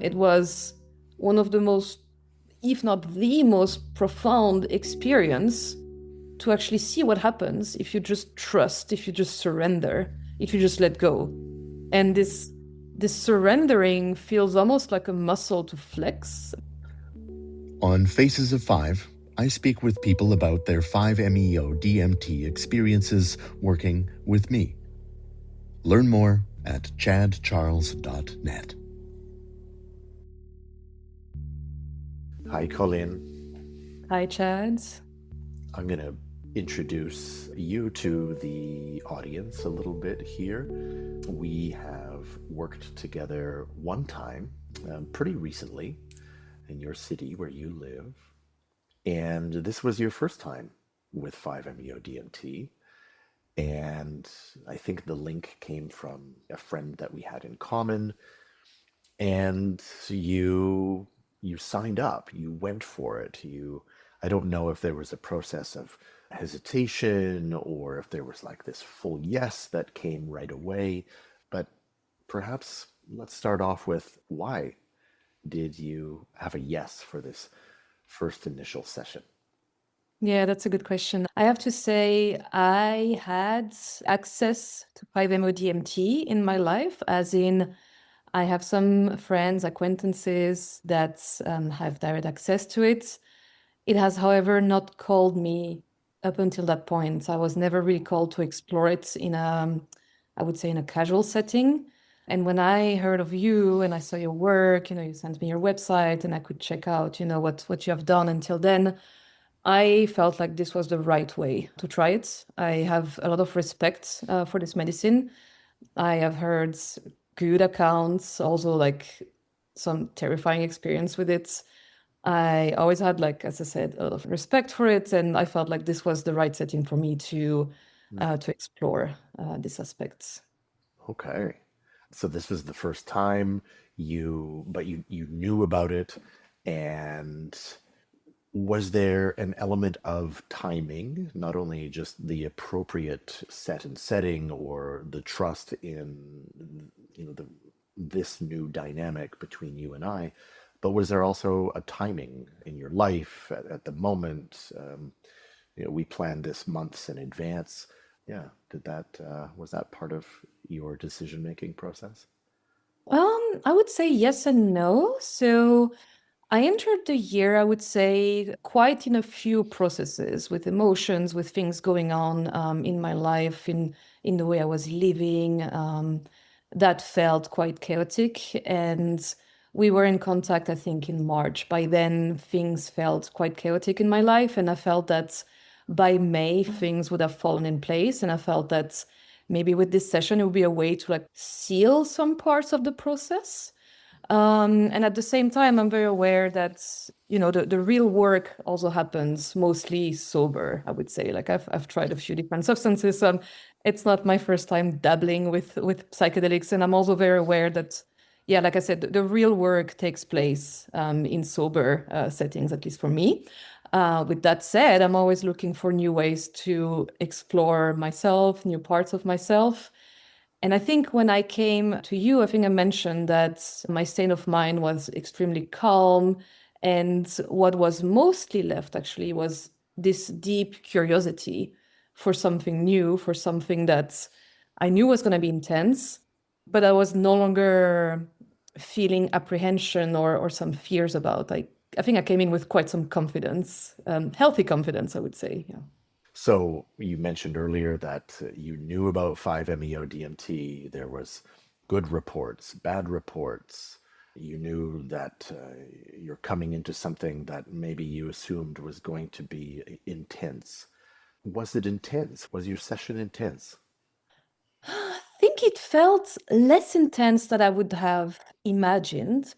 It was one of the most, if not the most profound experience to actually see what happens if you just trust, if you just surrender, if you just let go. And this surrendering feels almost like a muscle to flex. On Faces of Five, I speak with people about their 5-MeO DMT experiences working with me. Learn more at chadcharles.net. Hi, Coline. Hi, Chad. I'm going to introduce you to the audience a little bit here. We have worked together one time, pretty recently, in your city where you live. And this was your first time with 5-MeO DMT. And I think the link came from a friend that we had in common. And you signed up, you went for it. I don't know if there was a process of hesitation or if there was like this full yes that came right away. But perhaps let's start off with, why did you have a yes for this first initial session? Yeah, that's a good question. I have to say, I had access to 5-MeO-DMT in my life, as in I have some friends, acquaintances that have direct access to it. It has, however, not called me up until that point. I was never really called to explore it in a, I would say, in a casual setting. And when I heard of you and I saw your work, you sent me your website and I could check out, what you have done until then, I felt like this was the right way to try it. I have a lot of respect for this medicine. I have heard good accounts, also like some terrifying experience with it. I always had, like, as I said, a lot of respect for it, and I felt like this was the right setting for me to explore these aspects. Okay. So this was the first time you knew about it, and was there an element of timing, not only just the appropriate set and setting or the trust in, this new dynamic between you and I, but was there also a timing in your life at the moment? We planned this months in advance. Yeah, was that part of your decision-making process? I would say yes and no. So I entered the year, I would say, quite in a few processes with emotions, with things going on in my life, in the way I was living, that felt quite chaotic. And we were in contact, I think, in March. By then, things felt quite chaotic in my life, and I felt that by May, things would have fallen in place. And I felt that maybe with this session, it would be a way to like seal some parts of the process. And at the same time, I'm very aware that, the real work also happens mostly sober, I would say. Like I've tried a few different substances. It's not my first time dabbling with psychedelics. And I'm also very aware that, yeah, like I said, the real work takes place in sober settings, at least for me. With that said, I'm always looking for new ways to explore myself, new parts of myself. And I think when I came to you, I think I mentioned that my state of mind was extremely calm. And what was mostly left actually was this deep curiosity for something new, for something that I knew was going to be intense, but I was no longer feeling apprehension or some fears about. I think I came in with quite some confidence, healthy confidence, I would say. Yeah. So you mentioned earlier that you knew about 5-MeO DMT. There was good reports, bad reports. You knew that you're coming into something that maybe you assumed was going to be intense. Was it intense? Was your session intense? I think it felt less intense than I would have imagined.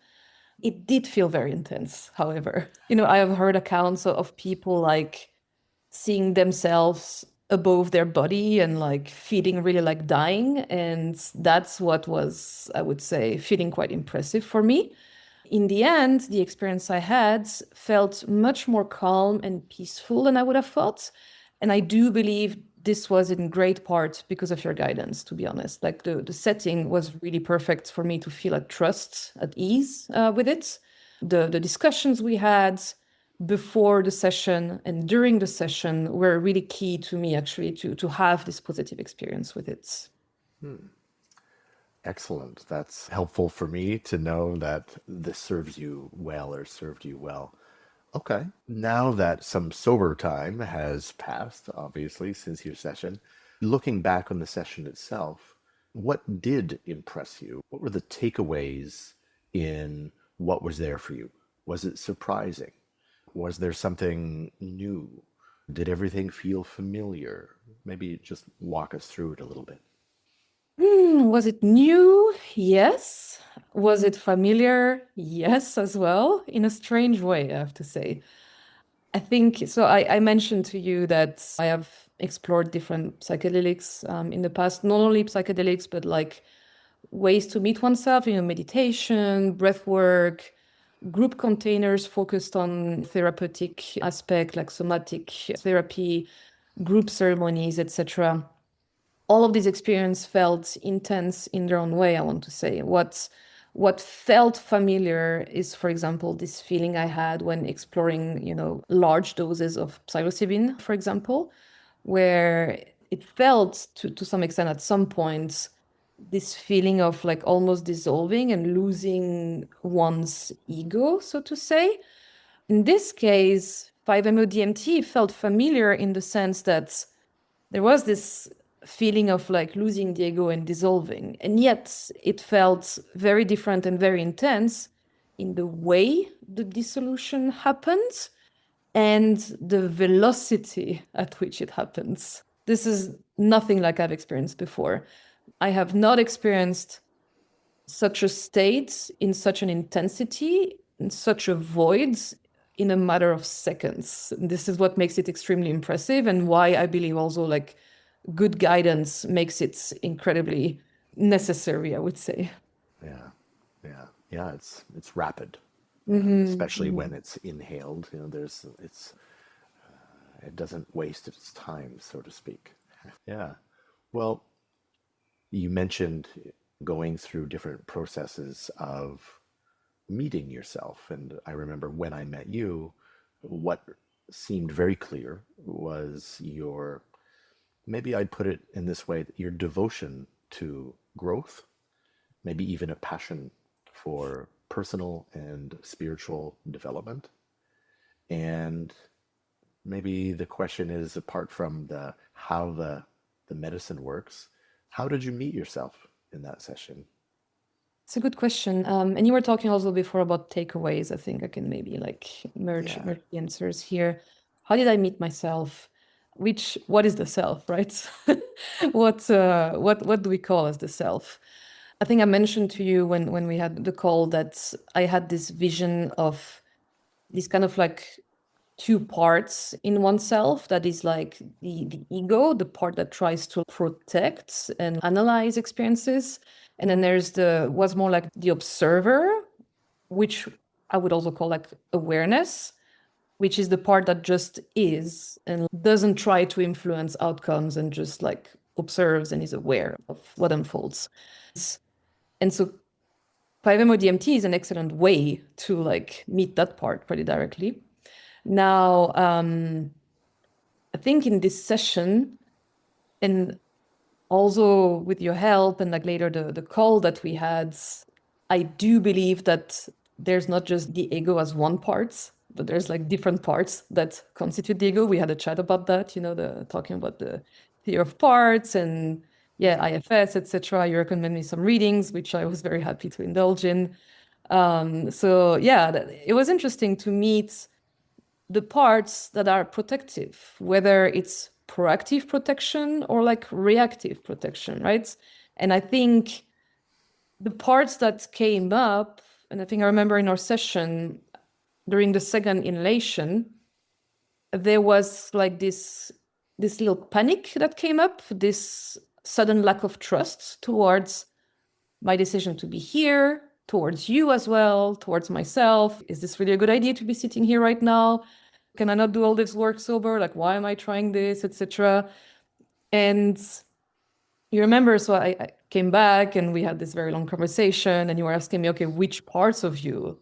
It did feel very intense, however. I have heard accounts of people like seeing themselves above their body and like feeling really like dying. And that's what was, I would say, feeling quite impressive for me. In the end, the experience I had felt much more calm and peaceful than I would have thought. And I do believe this was in great part because of your guidance, to be honest. Like the setting was really perfect for me to feel at trust, at ease with it. The discussions we had before the session and during the session were really key to me, actually, to have this positive experience with it. Excellent. That's helpful for me to know that this serves you well or served you well. Okay. Now that some sober time has passed, obviously, since your session, looking back on the session itself, what did impress you? What were the takeaways in what was there for you? Was it surprising? Was there something new? Did everything feel familiar? Maybe just walk us through it a little bit. Was it new? Yes. Was it familiar? Yes, as well, in a strange way, I have to say. I think so. I mentioned to you that I have explored different psychedelics in the past, not only psychedelics, but like ways to meet oneself, meditation, breath work, group containers focused on therapeutic aspect like somatic therapy, group ceremonies, etc. All of these experiences felt intense in their own way, I want to say. What felt familiar is, for example, this feeling I had when exploring, large doses of psilocybin, for example, where it felt to some extent at some point this feeling of like almost dissolving and losing one's ego, so to say. In this case, 5-MeO-DMT felt familiar in the sense that there was this feeling of like losing the ego and dissolving. And yet it felt very different and very intense in the way the dissolution happens and the velocity at which it happens. This is nothing like I've experienced before. I have not experienced such a state in such an intensity, in such a void in a matter of seconds. This is what makes it extremely impressive and why I believe also like good guidance makes it incredibly necessary, I would say. Yeah, yeah. It's rapid, especially Mm-hmm. when it's inhaled. It doesn't waste its time, so to speak. Yeah. Well, you mentioned going through different processes of meeting yourself, and I remember when I met you, what seemed very clear was your, maybe I'd put it in this way, your devotion to growth, maybe even a passion for personal and spiritual development. And maybe the question is, apart from the how the medicine works, how did you meet yourself in that session? It's a good question. And you were talking also before about takeaways. I think I can maybe like Yeah. merge the answers here. How did I meet myself? What is the self, right? What do we call as the self? I think I mentioned to you when we had the call that I had this vision of these kind of like two parts in oneself, that is like the ego, the part that tries to protect and analyze experiences, and then there's the what's more like the observer, which I would also call like awareness, which is the part that just is and doesn't try to influence outcomes and just like observes and is aware of what unfolds. And so 5-MeO-DMT is an excellent way to like meet that part pretty directly. Now, I think in this session, and also with your help, and like later the call that we had, I do believe that there's not just the ego as one part, but there's like different parts that constitute the ego. We had a chat about that, the talking about the theory of parts and yeah, IFS, etc. You recommended me some readings, which I was very happy to indulge in. So yeah, it was interesting to meet the parts that are protective, whether it's proactive protection or like reactive protection, right? And I think the parts that came up, and I think I remember in our session during the second inhalation, there was like this little panic that came up, this sudden lack of trust towards my decision to be here, towards you as well, towards myself. Is this really a good idea to be sitting here right now? Can I not do all this work sober? Like, why am I trying this, etc.? And you remember, so I came back and we had this very long conversation, and you were asking me, okay, which parts of you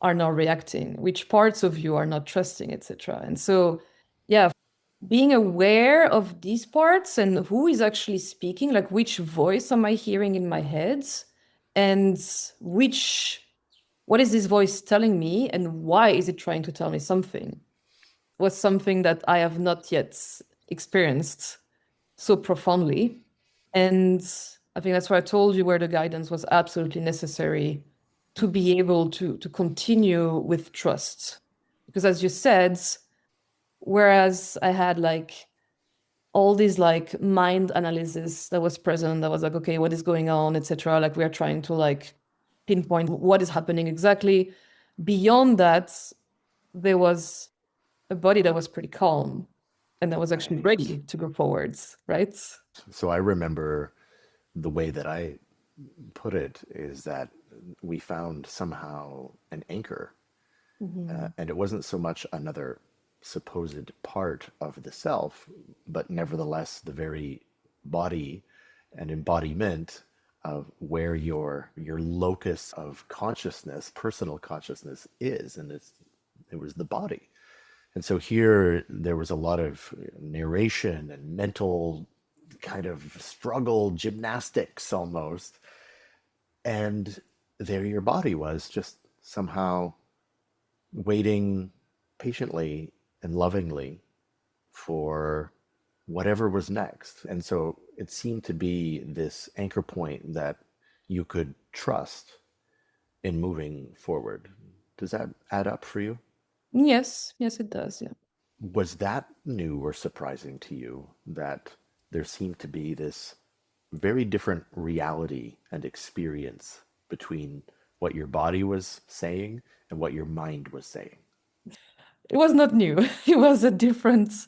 are not reacting, which parts of you are not trusting, etc. And so, yeah, being aware of these parts and who is actually speaking, like which voice am I hearing in my head, and what is this voice telling me, and why is it trying to tell me something, was something that I have not yet experienced so profoundly. And I think that's why I told you where the guidance was absolutely necessary to be able to continue with trust. Because as you said, whereas I had like all these like mind analysis that was present, that was like, okay, what is going on, etc. Like we're trying to like pinpoint what is happening exactly. Beyond that, there was a body that was pretty calm and that was actually ready to go forwards, right? So I remember the way that I put it is that we found somehow an anchor, and it wasn't so much another supposed part of the self, but nevertheless the very body and embodiment of where your locus of consciousness, personal consciousness is, and it was the body. And so here there was a lot of narration and mental kind of struggle, gymnastics almost. And there your body was just somehow waiting patiently and lovingly for whatever was next. And so it seemed to be this anchor point that you could trust in moving forward. Does that add up for you? Yes, it does. Yeah. Was that new or surprising to you that there seemed to be this very different reality and experience between what your body was saying and what your mind was saying? It was not new. It was a different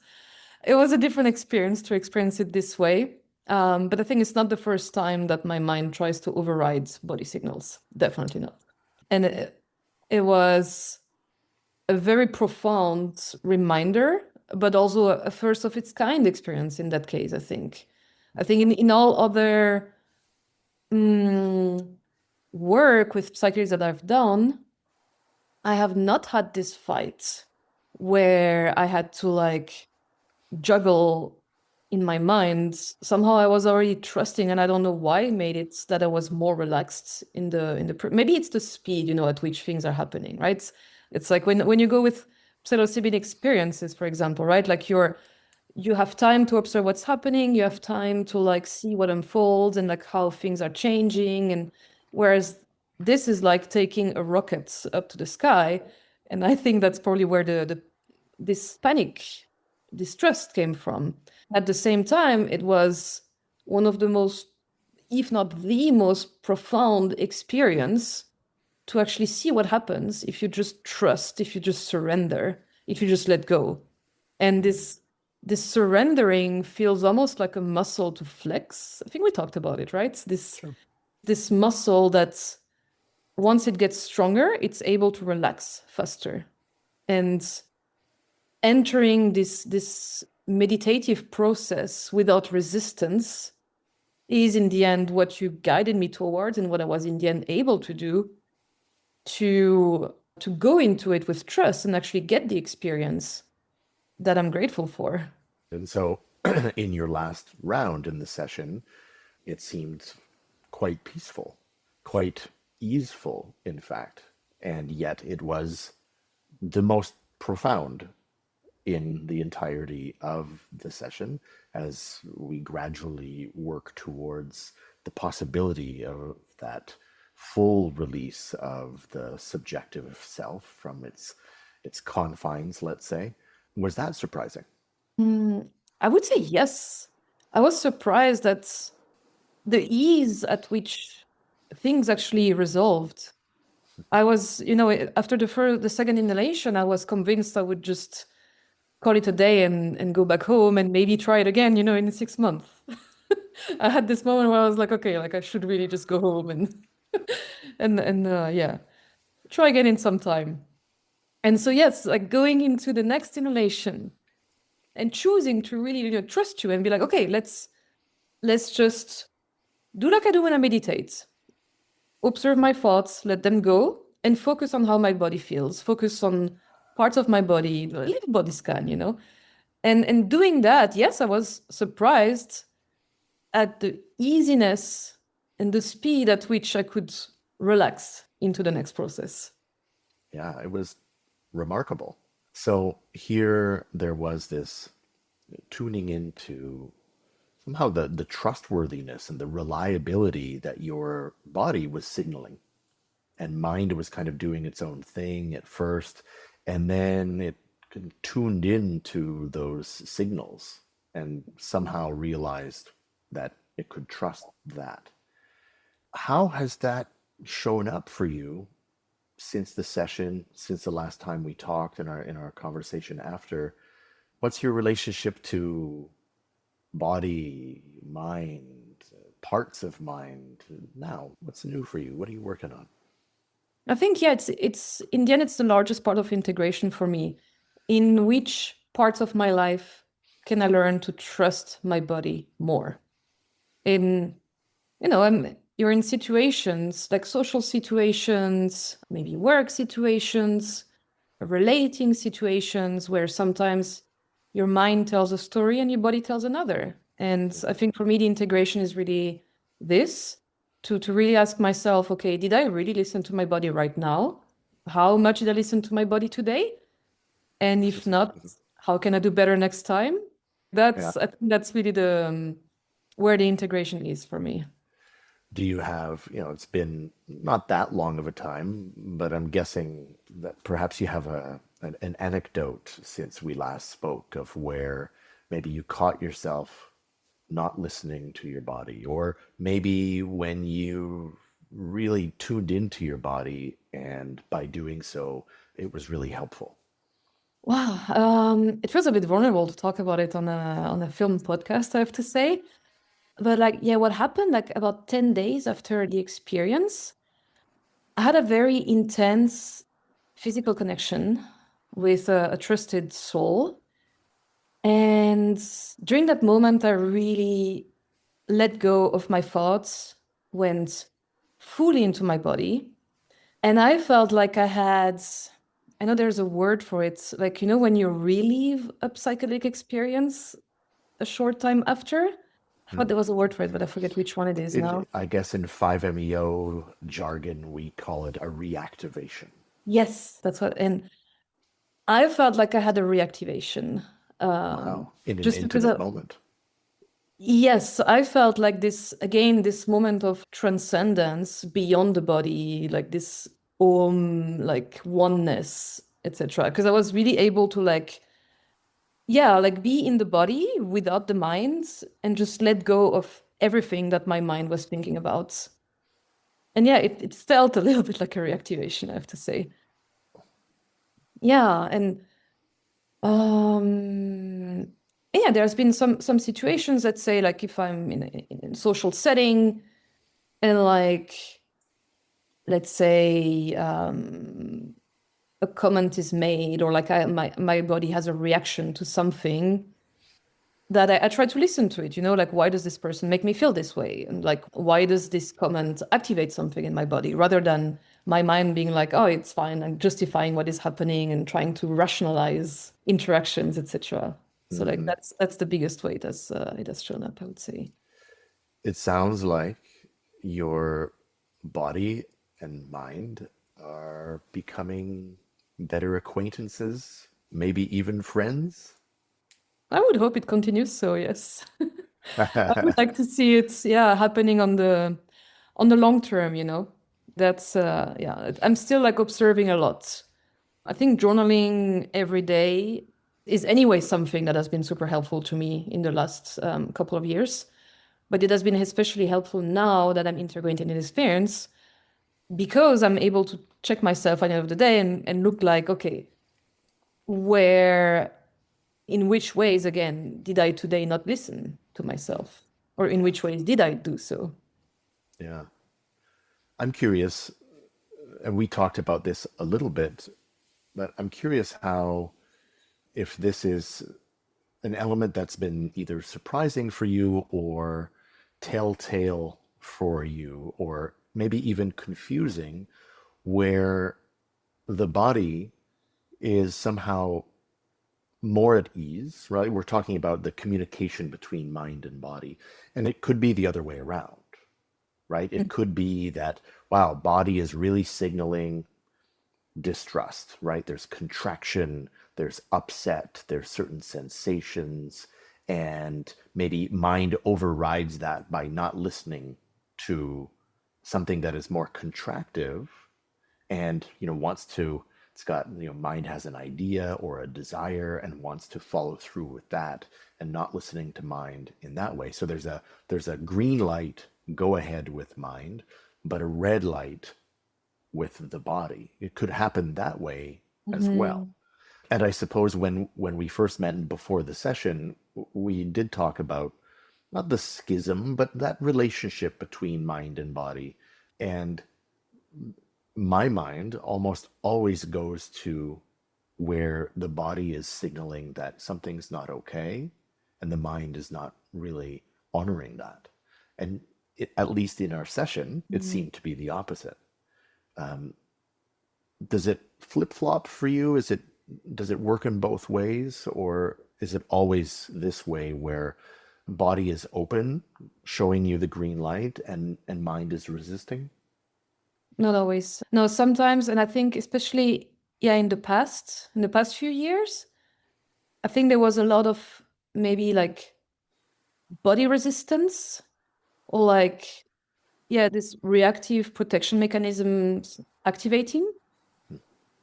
experience to experience it this way. But I think it's not the first time that my mind tries to override body signals. Definitely not. And it was a very profound reminder, but also a first of its kind experience in that case, I think. I think in all other work with psychedelics that I've done, I have not had this fight where I had to like juggle in my mind. Somehow I was already trusting, and I don't know why I made it that I was more relaxed maybe it's the speed, at which things are happening, right? It's like when you go with psilocybin experiences, for example, right? Like you have time to observe what's happening, you have time to like see what unfolds and like how things are changing. And whereas this is like taking a rocket up to the sky. And I think that's probably where this panic, distrust came from. At the same time, it was one of the most, if not the most profound experience to actually see what happens if you just trust, if you just surrender, if you just let go. And this surrendering feels almost like a muscle to flex. I think we talked about it, right? This muscle that once it gets stronger, it's able to relax faster. And entering this meditative process without resistance is in the end what you guided me towards, and what I was in the end able to do to go into it with trust and actually get the experience that I'm grateful for. And so, in your last round in the session, it seemed quite peaceful, quite easeful, in fact. And yet, it was the most profound in the entirety of the session as we gradually work towards the possibility of that full release of the subjective self from its confines, let's say. Was that surprising? I would say yes. I was surprised at the ease at which things actually resolved. I was, after the second inhalation, I was convinced I would just call it a day and go back home and maybe try it again, in 6 months. I had this moment where I was like, okay, like I should really just go home and yeah, try again in some time. And so yes, like going into the next inhalation and choosing to really, trust you and be like, okay, let's just do like I do when I meditate. Observe my thoughts, let them go, and focus on how my body feels. Focus on parts of my body, a little body scan. And doing that, yes, I was surprised at the easiness and the speed at which I could relax into the next process. Yeah, it was remarkable. So here there was this tuning into somehow the trustworthiness and the reliability that your body was signaling. And mind was kind of doing its own thing at first, and then it kind of tuned into those signals and somehow realized that it could trust that. How has that shown up for you since the session, since the last time we talked in our conversation after? What's your relationship to body, mind, parts of mind now? What's new for you? What are you working on? I think, yeah, it's in the end, it's the largest part of integration for me. In which parts of my life can I learn to trust my body more? In, you're in situations like social situations, maybe work situations, relating situations where sometimes your mind tells a story and your body tells another. And I think for me, the integration is really this to really ask myself, okay, did I really listen to my body right now? How much did I listen to my body today? And if not, how can I do better next time? Yeah. I think that's really the where the integration is for me. Do you have, it's been not that long of a time, but I'm guessing that perhaps you have an anecdote since we last spoke of where maybe you caught yourself not listening to your body, or maybe when you really tuned into your body and by doing so, it was really helpful. Wow, it feels a bit vulnerable to talk about it on a film podcast, I have to say. But like, yeah, what happened like about 10 days after the experience, I had a very intense physical connection with a trusted soul. And during that moment, I really let go of my thoughts, went fully into my body. And I felt like I know there's a word for it, like, when you relive a psychedelic experience a short time after. I thought there was a word for it, but I forget which one it is now. I guess in 5-MeO jargon, we call it a reactivation. Yes, that's what. And I felt like I had a reactivation. Wow. In an Just because intimate moment. yes, I felt like this moment of transcendence beyond the body, like this like oneness, etc. Because I was really able to yeah, like be in the body without the mind and just let go of everything that my mind was thinking about. And yeah, it felt a little bit like a reactivation, I have to say. Yeah, and Um, yeah, there's been some situations that say like if I'm in a social setting and like let's say a comment is made or like my body has a reaction to something that I try to listen to it, like why does this person make me feel this way? And like why does this comment activate something in my body rather than my mind being like, oh, it's fine, and justifying what is happening and trying to rationalize interactions, etc. So like Hmm. that's the biggest way it has shown up, I would say. It sounds like your body and mind are becoming better acquaintances, maybe even friends. I would hope it continues so, yes. I would like to see it, yeah, happening on the long term, That's yeah, I'm still like observing a lot. I think journaling every day is anyway something that has been super helpful to me in the last couple of years. But it has been especially helpful now that I'm integrating an experience because I'm able to check myself at the end of the day and look like, okay, where, in which ways, again, did I today not listen to myself? Or in which ways did I do so? Yeah. I'm curious, and we talked about this a little bit, but I'm curious how, if this is an element that's been either surprising for you or telltale for you, or maybe even confusing, where the body is somehow more at ease, right? We're talking about the communication between mind and body, and it could be the other way around, right? It could be that, wow, body is really signaling distrust, right? There's contraction, there's upset, there's certain sensations, and maybe mind overrides that by not listening to something that is more contractive and, wants to, it's got, mind has an idea or a desire and wants to follow through with that, and not listening to mind in that way. So there's a green light, go ahead with mind, but a red light with the body. It could happen that way as well. Mhm. And I suppose when we first met before the session, we did talk about not the schism, but that relationship between mind and body. And my mind almost always goes to where the body is signaling that something's not okay, and the mind is not really honoring that. And at least in our session, it Mhm. seemed to be the opposite. Does it flip flop for you? Does it work in both ways, or is it always this way where body is open, showing you the green light, and mind is resisting? Not always. No, sometimes, and I think especially, yeah, in the past few years, I think there was a lot of maybe like body resistance or like, yeah, this reactive protection mechanisms activating.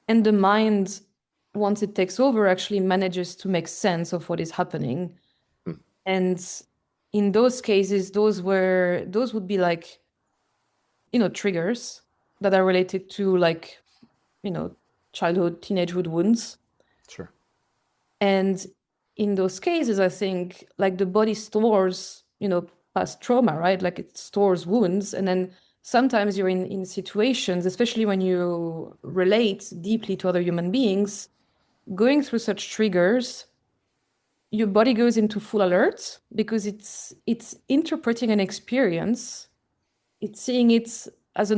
And the mind, once it takes over, actually manages to make sense of what is happening. Hmm, And in those cases, those would be like, triggers that are related to like, childhood, teenagehood wounds. sure. And in those cases, I think like the body stores, past trauma, right? Like it stores wounds. And then sometimes you're in situations, especially when you relate deeply to other human beings, going through such triggers, your body goes into full alert because it's interpreting an experience. It's seeing it as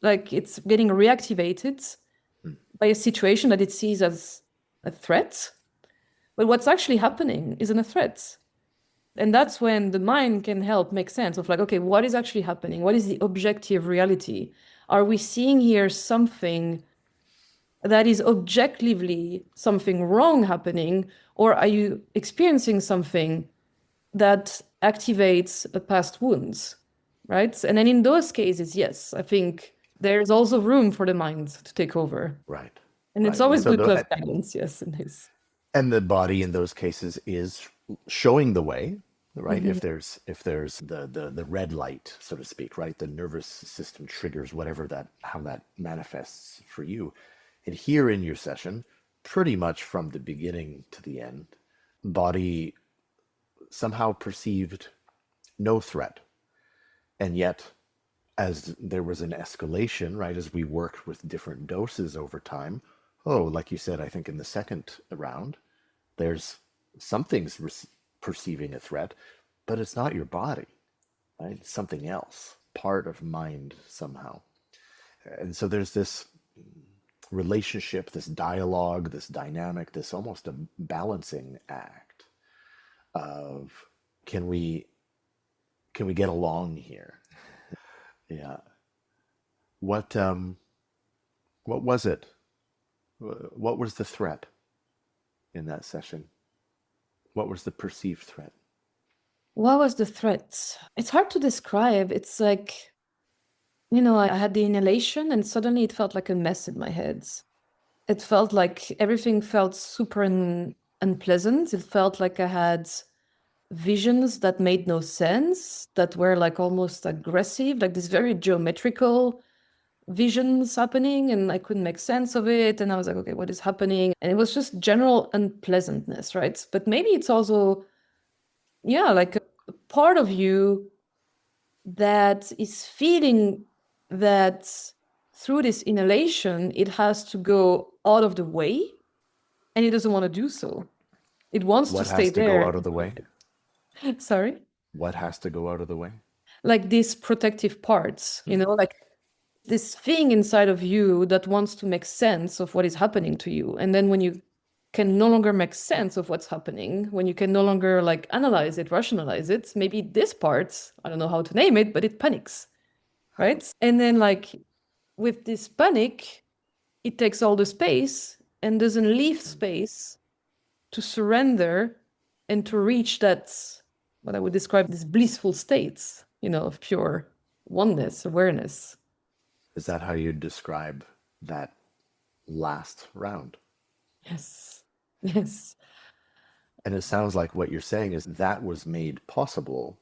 like it's getting reactivated Hmm, by a situation that it sees as a threat. But what's actually happening isn't a threat. And that's when the mind can help make sense of like, okay, what is actually happening? What is the objective reality? Are we seeing here something that is objectively something wrong happening? Or are you experiencing something that activates a past wounds? Right. And then in those cases, yes, I think there's also room for the mind to take over. right, And it's right. And always so good to have guidance, yes, in this. and the body in those cases is showing the way, right? Mhm. If there's the red light, so to speak, right? The nervous system triggers whatever that, how that manifests for you. And here in your session, pretty much from the beginning to the end, body somehow perceived no threat. And yet, as there was an escalation, right, as we worked with different doses over time, oh, like you said, I think in the second round, there's something's perceiving a threat, but it's not your body, right? It's something else, part of mind somehow. And so there's this relationship, this dialogue, this dynamic, this almost a balancing act of, can we can we get along here? Yeah. What was it? What was the threat in that session? What was the perceived threat? What was the threat? It's hard to describe. It's like, I had the inhalation and suddenly it felt like a mess in my head. It felt like everything felt super unpleasant. It felt like I had visions that made no sense, that were like almost aggressive, like this very geometrical visions happening, and I couldn't make sense of it. And I was like, okay, what is happening? And it was just general unpleasantness, right? But maybe it's also, yeah, like a part of you that is feeling that through this inhalation, it has to go out of the way and it doesn't want to do so. It wants to What stay has to go out there. of the way? Sorry? What has to go out of the way? Like these protective parts, like this thing inside of you that wants to make sense of what is happening to you. And then when you can no longer make sense of what's happening, when you can no longer like analyze it, rationalize it, maybe this part, I don't know how to name it, but it panics, right? And then like with this panic, it takes all the space and doesn't leave space to surrender and to reach that, what I would describe this blissful states, of pure oneness, awareness. Is that how you describe that last round? Yes. Yes. And it sounds like what you're saying is that was made possible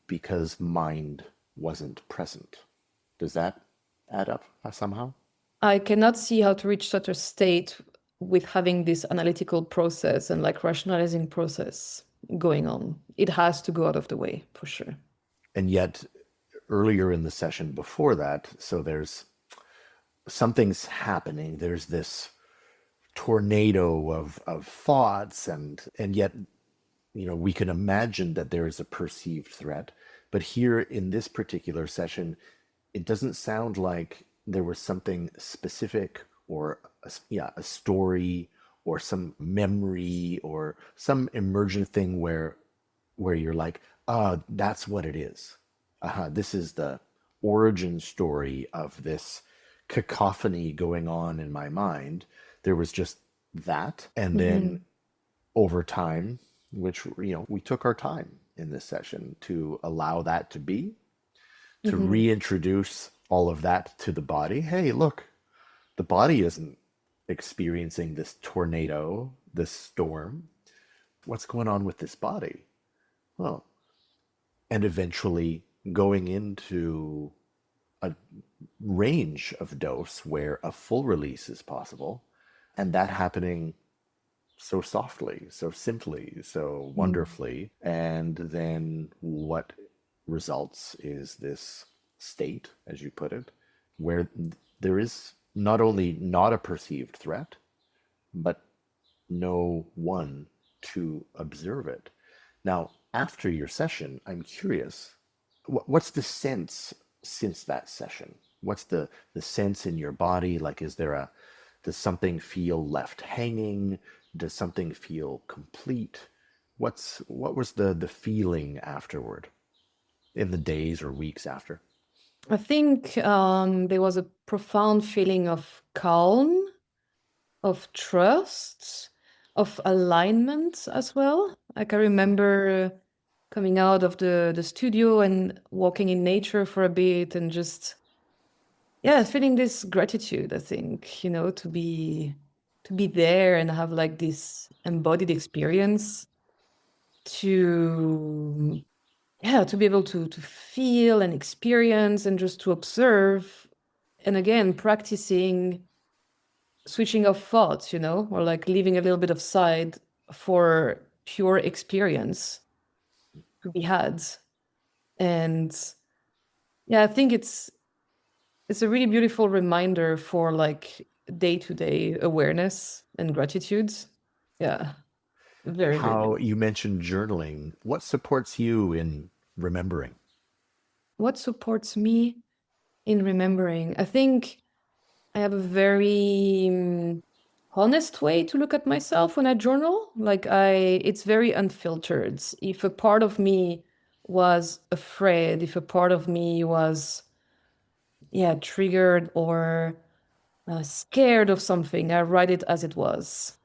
because mind wasn't present. Does that add up somehow? I cannot see how to reach such a state with having this analytical process and like rationalizing process going on. It has to go out of the way for sure. And yet, earlier in the session before that, so there's something's happening. There's this tornado of thoughts, and yet, we can imagine that there is a perceived threat. But here in this particular session, it doesn't sound like there was something specific or a story or some memory or some emergent thing where you're like, that's what it is. This is the origin story of this cacophony going on in my mind. There was just that. And then over time, which, we took our time in this session to allow that to be, to reintroduce all of that to the body. Hey, look, the body isn't experiencing this tornado, this storm. What's going on with this body? Well, and eventually going into a range of dose where a full release is possible, and that happening so softly, so simply, so wonderfully. And then what results is this state, as you put it, where there is not only not a perceived threat, but no one to observe it. Now, after your session, I'm curious, what's the sense since that session? What's the sense in your body? Like, does something feel left hanging? Does something feel complete? What was the feeling afterward, in the days or weeks after? I think there was a profound feeling of calm, of trust, of alignment as well. Like I remember coming out of the studio and walking in nature for a bit and just, feeling this gratitude, I think, to be there and have like this embodied experience to to be able to feel and experience and just to observe, and again practicing switching off thoughts, or like leaving a little bit of side for pure experience to be had. And I think it's a really beautiful reminder for like day-to-day awareness and gratitude. Yeah, very, very How beautiful. you mentioned journaling. What supports you in remembering? What supports me in remembering? I think I have a very honest way to look at myself when I journal. Like it's very unfiltered. If a part of me was afraid, if a part of me was, triggered or scared of something, I write it as it was.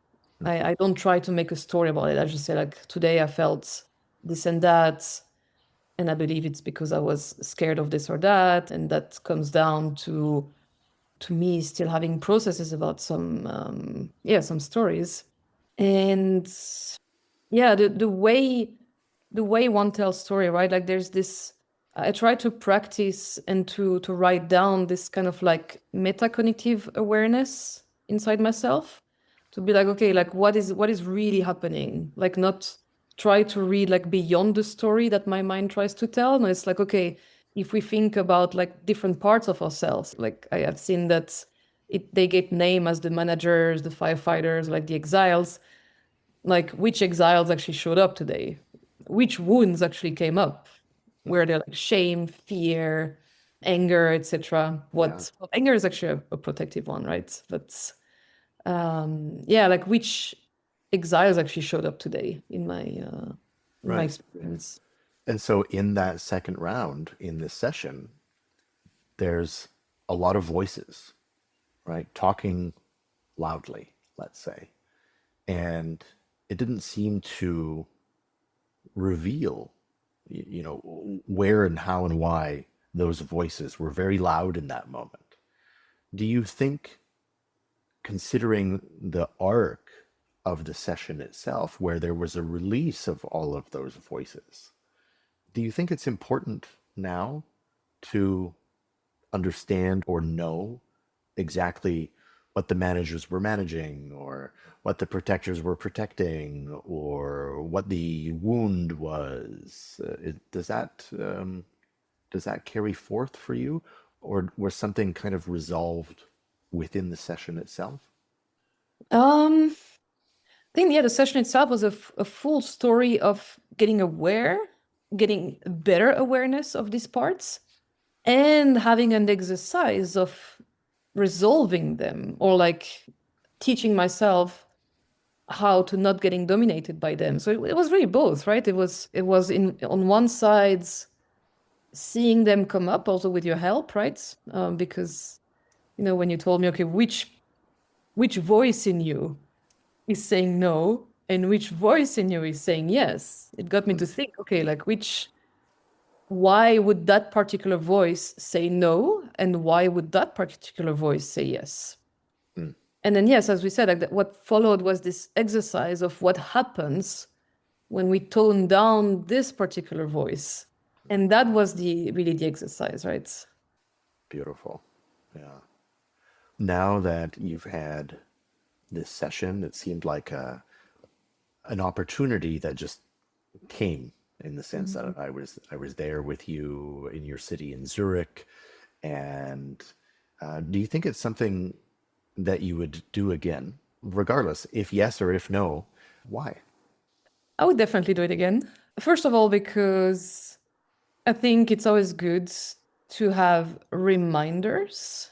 I don't try to make a story about it. I just say like, today I felt this and that, and I believe it's because I was scared of this or that, and that comes down to me still having processes about some stories. And the way one tells story, right? Like there's this, I try to practice and to write down this kind of like metacognitive awareness inside myself, to be like, okay, like what is really happening, like not try to read like beyond the story that my mind tries to tell. No, it's like, okay, if we think about like different parts of ourselves, like I have seen that they get name as the managers, the firefighters, like the exiles. like which exiles actually showed up today, which wounds actually came up, where they're like shame, fear, anger, etc. Yeah, Well, anger is actually a protective one, right? But yeah, like which exiles actually showed up today in my right. experience. And so in that second round in this session, there's a lot of voices, right? Talking loudly, let's say. And it didn't seem to reveal, where and how and why those voices were very loud in that moment. Do you think, considering the arc of the session itself, where there was a release of all of those voices, do you think it's important now to understand or know exactly what the managers were managing, or what the protectors were protecting, or what the wound was? Does that carry forth for you, or was something kind of resolved within the session itself? I think yeah, the session itself was a full story of getting aware, getting better awareness of these parts, and having an exercise of resolving them, or like teaching myself how to not getting dominated by them. So it was really both, right? It was in on one side seeing them come up also with your help, right? Because when you told me, okay, which voice in you is saying no and which voice in you is saying yes, it got me to think, okay, like why would that particular voice say no and why would that particular voice say yes? Mm, And then yes, as we said, like what followed was this exercise of what happens when we tone down this particular voice. And that was the really the exercise, right? beautiful. Yeah. Now that you've had this session, it seemed like an opportunity that just came, in the sense Mhm. that I was there with you in your city in Zurich. And do you think it's something that you would do again, regardless, if yes or if no? Why? I would definitely do it again. First of all, because I think it's always good to have reminders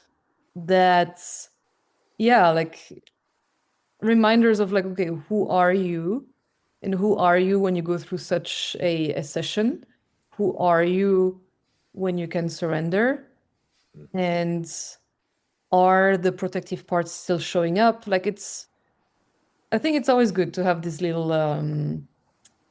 that, yeah, like reminders of like, okay, who are you? And who are you when you go through such a session? Who are you when you can surrender? And are the protective parts still showing up? Like I think it's always good to have these little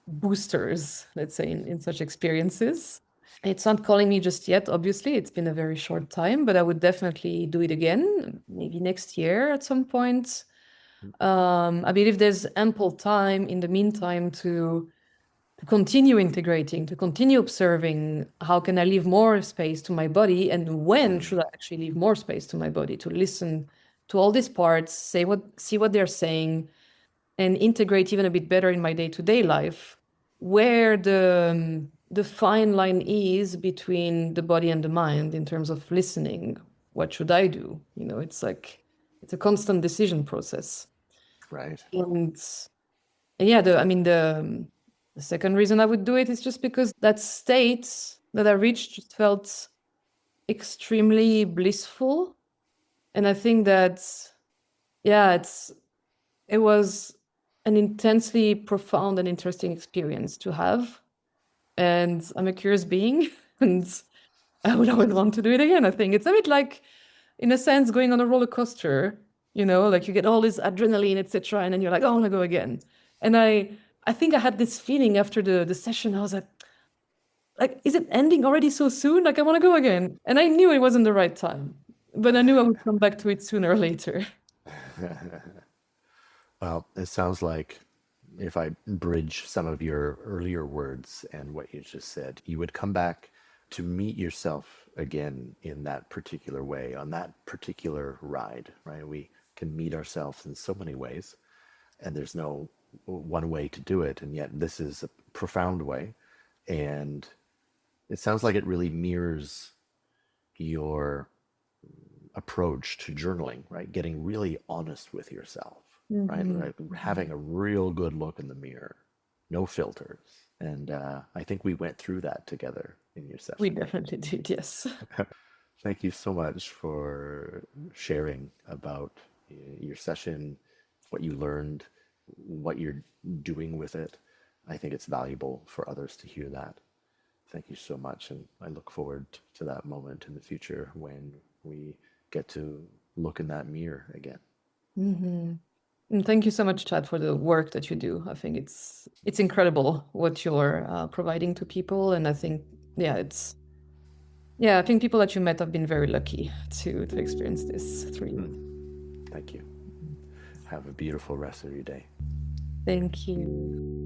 boosters, let's say, in such experiences. It's not calling me just yet, obviously. It's been a very short time, but I would definitely do it again, maybe next year at some point. I believe there's ample time in the meantime to continue integrating, to continue observing how can I leave more space to my body, and when should I actually leave more space to my body to listen to all these parts, see what they're saying, and integrate even a bit better in my day-to-day life, where the fine line is between the body and the mind in terms of listening. What should I do? It's like it's a constant decision process. Right. And yeah, the second reason I would do it is just because that state that I reached just felt extremely blissful. And I think that, yeah, it was an intensely profound and interesting experience to have. And I'm a curious being, and I would always want to do it again. I think it's a bit like, in a sense, going on a roller coaster, like you get all this adrenaline, etc., and then you're like, oh, I want to go again. And I think I had this feeling after the session. I was like, is it ending already so soon? Like, I want to go again. And I knew it wasn't the right time, but I knew I would come back to it sooner or later. Well, it sounds like, if I bridge some of your earlier words and what you just said, you would come back to meet yourself again in that particular way, on that particular ride, right? We can meet ourselves in so many ways, and there's no one way to do it. And yet, this is a profound way. And it sounds like it really mirrors your approach to journaling, right? Getting really honest with yourself. right? Mm-hmm. Like having a real good look in the mirror, no filters. And I think we went through that together in your We session. definitely did, yes. Thank you so much for sharing about your session, what you learned, what you're doing with it. I think it's valuable for others to hear that. Thank you so much. And I look forward to that moment in the future when we get to look in that mirror again. Mm-hmm. And thank you so much, Chad, for the work that you do. I think it's incredible what you're providing to people, and I think it's I think people that you met have been very lucky to experience this through you. Thank you. Have a beautiful rest of your day. Thank you.